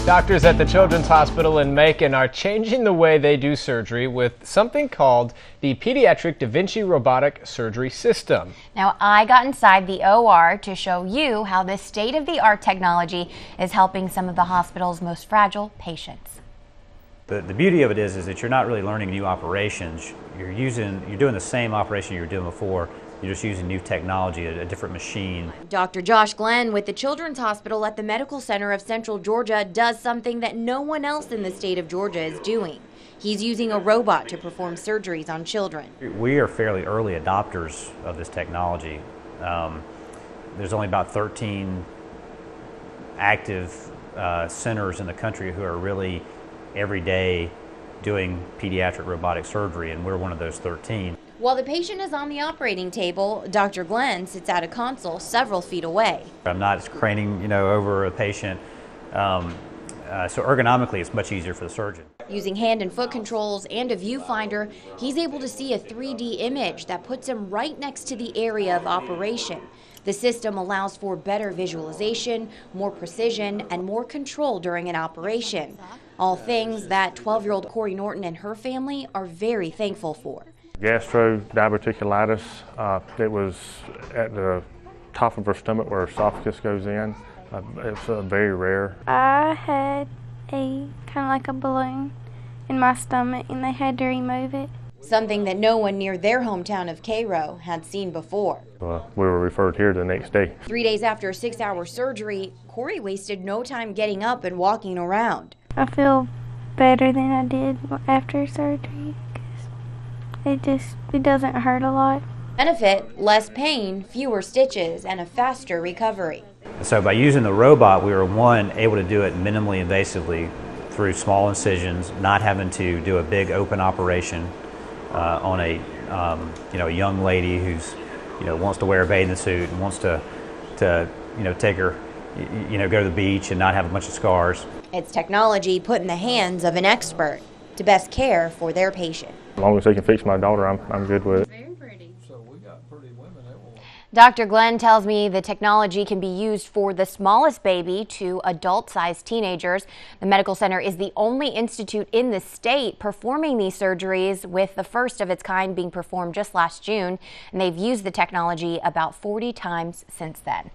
Doctors at the Children's Hospital in Macon are changing the way they do surgery with something called the Pediatric Da Vinci Robotic Surgery System. Now, I got inside the OR to show you how this state-of-the-art technology is helping some of the hospital's most fragile patients. The beauty of it is that you're not really learning new operations. You're doing the same operation you were doing before. You're just using new technology, a different machine. Dr. Josh Glenn with the Children's Hospital at the Medical Center of Central Georgia does something that no one else in the state of Georgia is doing. He's using a robot to perform surgeries on children. We are fairly early adopters of this technology. There's only about 13 active centers in the country who are really every day doing pediatric robotic surgery, and we're one of those 13. While the patient is on the operating table, Dr. Glenn sits at a console several feet away. I'm not craning, over a patient, so ergonomically it's much easier for the surgeon. Using hand and foot controls and a viewfinder, he's able to see a 3D image that puts him right next to the area of operation. The system allows for better visualization, more precision, and more control during an operation. All things that 12-year-old Corey Norton and her family are very thankful for. Gastro-diverticulitis, it was at the top of her stomach where her esophagus goes in. It's very rare. I had kind of like a balloon in my stomach and they had to remove it. Something that no one near their hometown of Cairo had seen before. We were referred here the next day. 3 days after a 6-hour surgery, Corey wasted no time getting up and walking around. I feel better than I did after surgery. It doesn't hurt a lot. Benefit: less pain, fewer stitches, and a faster recovery. So by using the robot, we were, one, able to do it minimally invasively through small incisions, not having to do a big open operation on a young lady who's wants to wear a bathing suit and wants to take her go to the beach and not have a bunch of scars. It's technology put in the hands of an expert to best care for their patient. As long as they can fix my daughter, I'm good with it. Very pretty. So we got pretty women that will. Dr. Glenn tells me the technology can be used for the smallest baby to adult-sized teenagers. The medical center is the only institute in the state performing these surgeries, with the first of its kind being performed just last June, and they've used the technology about 40 times since then.